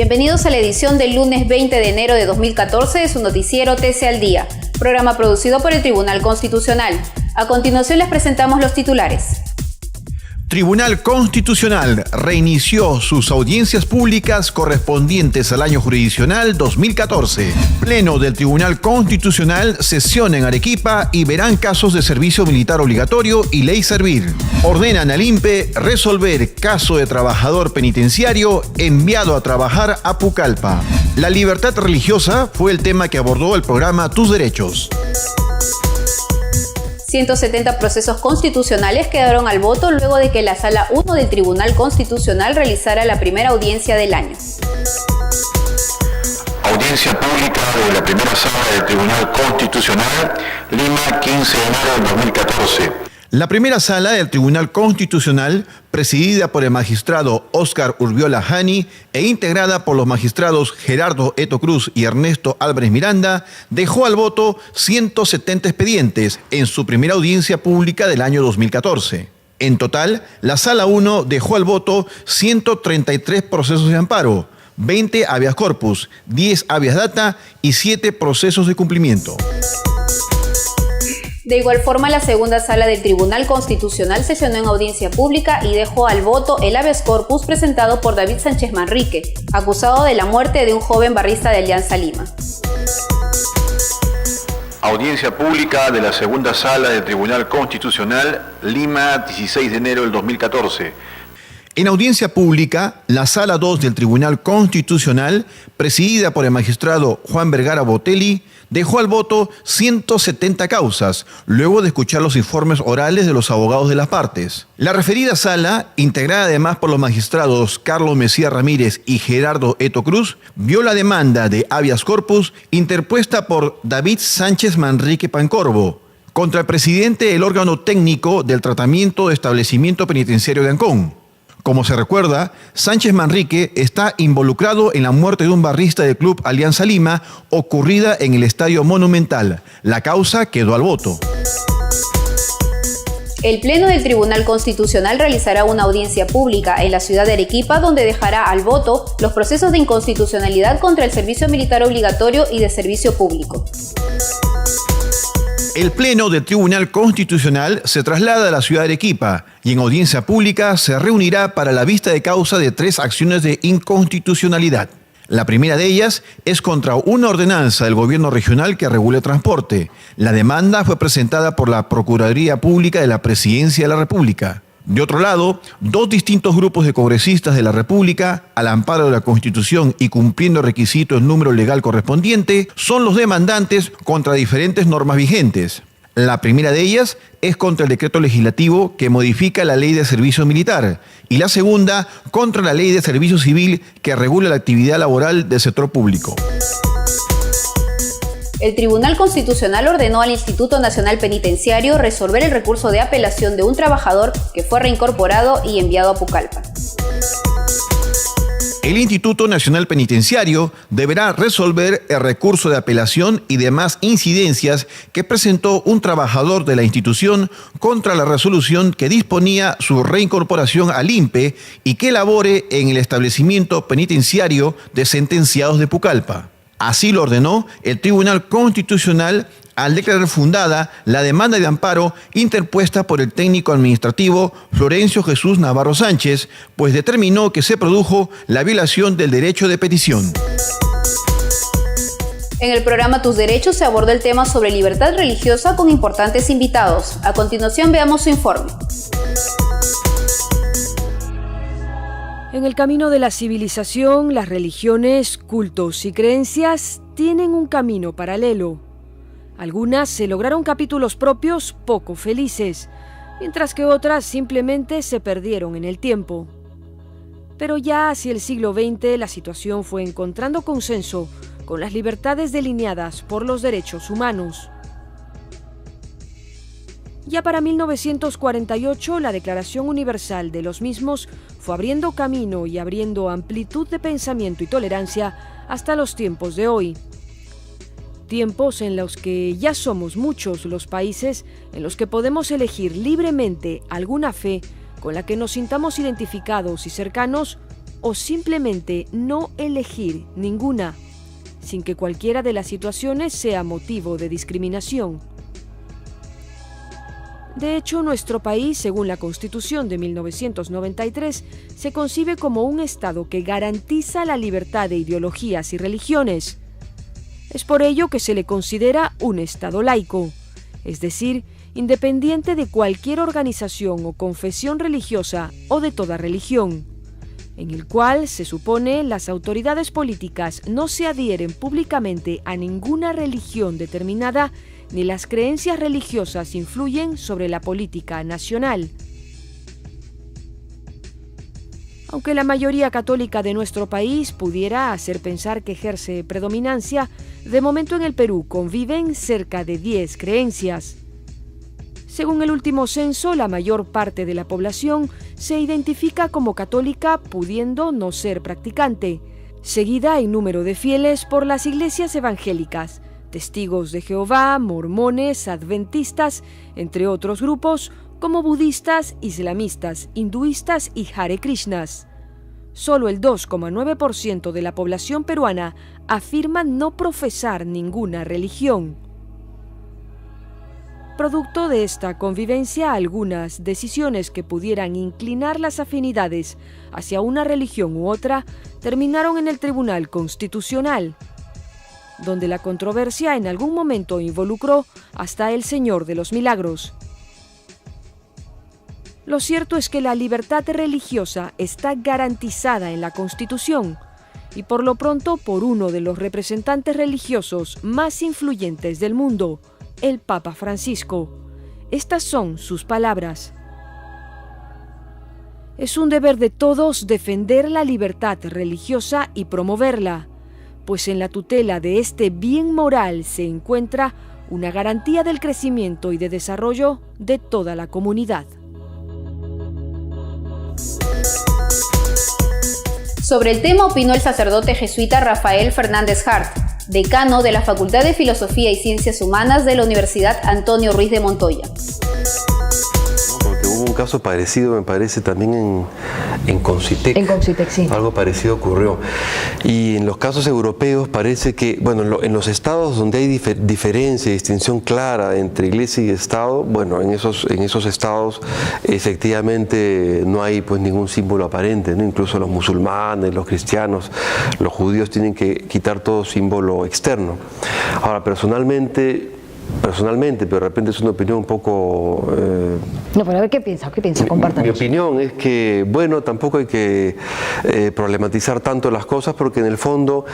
Bienvenidos a la edición del lunes 20 de enero de 2014 de su noticiero TC al Día, programa producido por el Tribunal Constitucional. A continuación les presentamos los titulares. Tribunal Constitucional reinició sus audiencias públicas correspondientes al año jurisdiccional 2014. Pleno del Tribunal Constitucional sesiona en Arequipa y verán casos de servicio militar obligatorio y ley servir. Ordenan al INPE resolver caso de trabajador penitenciario enviado a trabajar a Pucallpa. La libertad religiosa fue el tema que abordó el programa Tus Derechos. 170 procesos constitucionales quedaron al voto luego de que la Sala 1 del Tribunal Constitucional realizara la primera audiencia del año. Audiencia pública de la primera sala del Tribunal Constitucional, Lima, 15 de enero de 2014. La primera sala del Tribunal Constitucional, presidida por el magistrado Óscar Urbiola Jani e integrada por los magistrados Gerardo Eto Cruz y Ernesto Álvarez Miranda, dejó al voto 170 expedientes en su primera audiencia pública del año 2014. En total, la Sala 1 dejó al voto 133 procesos de amparo, 20 habeas corpus, 10 habeas data y 7 procesos de cumplimiento. De igual forma, la segunda sala del Tribunal Constitucional sesionó en audiencia pública y dejó al voto el habeas corpus presentado por David Sánchez Manrique, acusado de la muerte de un joven barrista de Alianza Lima. Audiencia pública de la segunda sala del Tribunal Constitucional, Lima, 16 de enero del 2014. En audiencia pública, la Sala 2 del Tribunal Constitucional, presidida por el magistrado Juan Vergara Botelli, dejó al voto 170 causas, luego de escuchar los informes orales de los abogados de las partes. La referida sala, integrada además por los magistrados Carlos Mesía Ramírez y Gerardo Eto Cruz, vio la demanda de habeas corpus interpuesta por David Sánchez Manrique Pancorbo contra el presidente del órgano técnico del tratamiento de establecimiento penitenciario de Ancón. Como se recuerda, Sánchez Manrique está involucrado en la muerte de un barrista del Club Alianza Lima ocurrida en el Estadio Monumental. La causa quedó al voto. El Pleno del Tribunal Constitucional realizará una audiencia pública en la ciudad de Arequipa donde dejará al voto los procesos de inconstitucionalidad contra el servicio militar obligatorio y de servicio público. El Pleno del Tribunal Constitucional se traslada a la ciudad de Arequipa y en audiencia pública se reunirá para la vista de causa de 3 acciones de inconstitucionalidad. La primera de ellas es contra una ordenanza del gobierno regional que regula el transporte. La demanda fue presentada por la Procuraduría Pública de la Presidencia de la República. De otro lado, 2 distintos grupos de congresistas de la República, al amparo de la Constitución y cumpliendo requisitos en número legal correspondiente, son los demandantes contra diferentes normas vigentes. La primera de ellas es contra el decreto legislativo que modifica la Ley de Servicio Militar y la segunda contra la Ley de Servicio Civil que regula la actividad laboral del sector público. El Tribunal Constitucional ordenó al Instituto Nacional Penitenciario resolver el recurso de apelación de un trabajador que fue reincorporado y enviado a Pucallpa. El Instituto Nacional Penitenciario deberá resolver el recurso de apelación y demás incidencias que presentó un trabajador de la institución contra la resolución que disponía su reincorporación al INPE y que labore en el establecimiento penitenciario de sentenciados de Pucallpa. Así lo ordenó el Tribunal Constitucional al declarar fundada la demanda de amparo interpuesta por el técnico administrativo Florencio Jesús Navarro Sánchez, pues determinó que se produjo la violación del derecho de petición. En el programa Tus Derechos se abordó el tema sobre libertad religiosa con importantes invitados. A continuación veamos su informe. En el camino de la civilización, las religiones, cultos y creencias tienen un camino paralelo. Algunas se lograron capítulos propios poco felices, mientras que otras simplemente se perdieron en el tiempo. Pero ya hacia el siglo XX la situación fue encontrando consenso con las libertades delineadas por los derechos humanos. Ya para 1948, la Declaración Universal de los mismos fue abriendo camino y abriendo amplitud de pensamiento y tolerancia hasta los tiempos de hoy. Tiempos en los que ya somos muchos los países en los que podemos elegir libremente alguna fe con la que nos sintamos identificados y cercanos o simplemente no elegir ninguna, sin que cualquiera de las situaciones sea motivo de discriminación. De hecho, nuestro país, según la Constitución de 1993, se concibe como un Estado que garantiza la libertad de ideologías y religiones. Es por ello que se le considera un Estado laico, es decir, independiente de cualquier organización o confesión religiosa o de toda religión, en el cual, se supone, las autoridades políticas no se adhieren públicamente a ninguna religión determinada ni las creencias religiosas influyen sobre la política nacional. Aunque la mayoría católica de nuestro país pudiera hacer pensar que ejerce predominancia, de momento en el Perú conviven cerca de 10 creencias. Según el último censo, la mayor parte de la población se identifica como católica, pudiendo no ser practicante, seguida en número de fieles por las iglesias evangélicas, Testigos de Jehová, mormones, adventistas, entre otros grupos, como budistas, islamistas, hinduistas y Hare Krishnas. Solo el 2,9% de la población peruana afirma no profesar ninguna religión. Producto de esta convivencia, algunas decisiones que pudieran inclinar las afinidades hacia una religión u otra terminaron en el Tribunal Constitucional, donde la controversia en algún momento involucró hasta el Señor de los Milagros. Lo cierto es que la libertad religiosa está garantizada en la Constitución y por lo pronto por uno de los representantes religiosos más influyentes del mundo, el Papa Francisco. Estas son sus palabras. Es un deber de todos defender la libertad religiosa y promoverla, pues en la tutela de este bien moral se encuentra una garantía del crecimiento y de desarrollo de toda la comunidad. Sobre el tema opinó el sacerdote jesuita Rafael Fernández Hart, decano de la Facultad de Filosofía y Ciencias Humanas de la Universidad Antonio Ruiz de Montoya. Porque hubo un caso parecido, me parece, también en Concitec. En Concitec, sí. Algo parecido ocurrió. Y en los casos europeos parece que, bueno, en los estados donde hay diferencia, distinción clara entre iglesia y Estado, bueno, en esos estados efectivamente no hay pues ningún símbolo aparente, ¿no? Incluso los musulmanes, los cristianos, los judíos tienen que quitar todo símbolo externo. Ahora, personalmente, pero de repente es una opinión un poco... No, pero a ver, ¿qué piensa? Compártanos. Mi opinión es que, bueno, tampoco hay que problematizar tanto las cosas porque en el fondo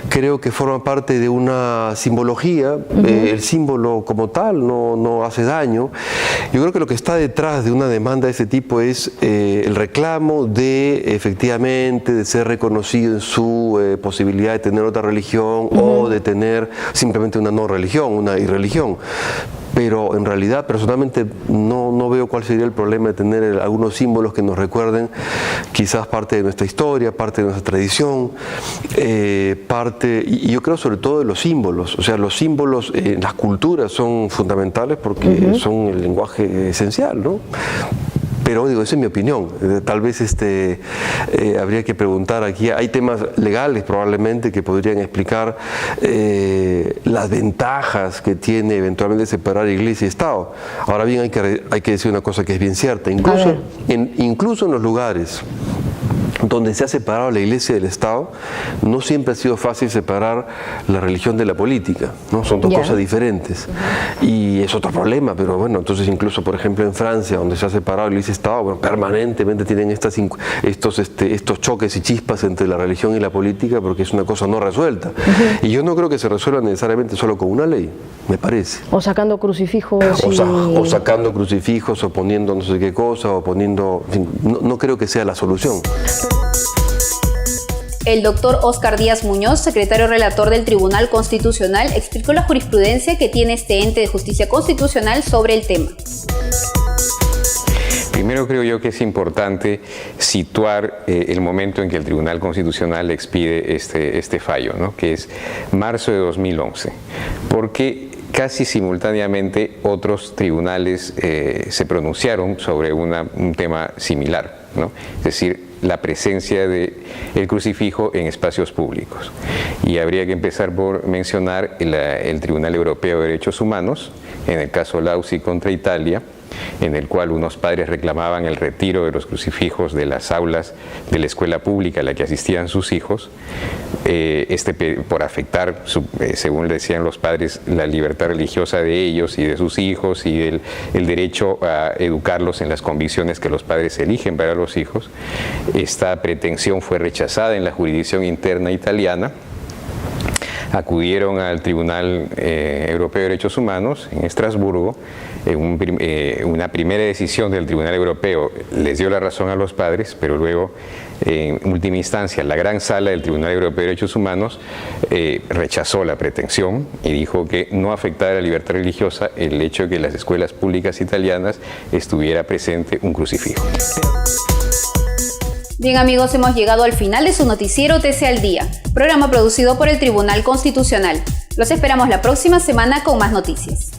creo que forma parte de una simbología. El símbolo como tal no hace daño. Yo creo que lo que está detrás de una demanda de ese tipo es el reclamo de, efectivamente, de ser reconocido en su posibilidad de tener otra religión o de tener simplemente una no religión, una irreligión. Pero en realidad, personalmente, no veo cuál sería el problema de tener algunos símbolos que nos recuerden quizás parte de nuestra historia, parte de nuestra tradición, y yo creo sobre todo de los símbolos. O sea, los símbolos en las culturas son fundamentales porque son el lenguaje esencial, ¿no? Pero digo, esa es mi opinión. Tal vez habría que preguntar aquí. Hay temas legales probablemente que podrían explicar las ventajas que tiene eventualmente separar iglesia y Estado. Ahora bien, hay que decir una cosa que es bien cierta. Incluso en los lugares donde se ha separado la iglesia del Estado, no siempre ha sido fácil separar la religión de la política, ¿no? Son dos cosas diferentes. Y es otro problema, pero bueno, entonces incluso, por ejemplo, en Francia, donde se ha separado la iglesia y el Estado, bueno, permanentemente tienen estos choques y chispas entre la religión y la política porque es una cosa no resuelta. Y yo no creo que se resuelva necesariamente solo con una ley, me parece. O sacando crucifijos. O sacando crucifijos, o poniendo no sé qué cosa, o poniendo... En fin, no creo que sea la solución. El doctor Óscar Díaz Muñoz, secretario relator del Tribunal Constitucional, explicó la jurisprudencia que tiene este ente de justicia constitucional sobre el tema. Primero creo yo que es importante situar el momento en que el Tribunal Constitucional expide este fallo, ¿no? Que es marzo de 2011, porque casi simultáneamente otros tribunales se pronunciaron sobre un tema similar, ¿no? Es decir, la presencia del crucifijo en espacios públicos. Y habría que empezar por mencionar el Tribunal Europeo de Derechos Humanos, en el caso Lauzi contra Italia, en el cual unos padres reclamaban el retiro de los crucifijos de las aulas de la escuela pública a la que asistían sus hijos, por afectar, según le decían los padres, la libertad religiosa de ellos y de sus hijos y el derecho a educarlos en las convicciones que los padres eligen para los hijos. Esta pretensión fue rechazada en la jurisdicción interna italiana. Acudieron al Tribunal Europeo de Derechos Humanos en Estrasburgo. Una primera decisión del Tribunal Europeo les dio la razón a los padres, pero luego, en última instancia, la gran sala del Tribunal Europeo de Derechos Humanos rechazó la pretensión y dijo que no afectaba la libertad religiosa el hecho de que en las escuelas públicas italianas estuviera presente un crucifijo. Bien amigos, hemos llegado al final de su noticiero TC al Día, programa producido por el Tribunal Constitucional. Los esperamos la próxima semana con más noticias.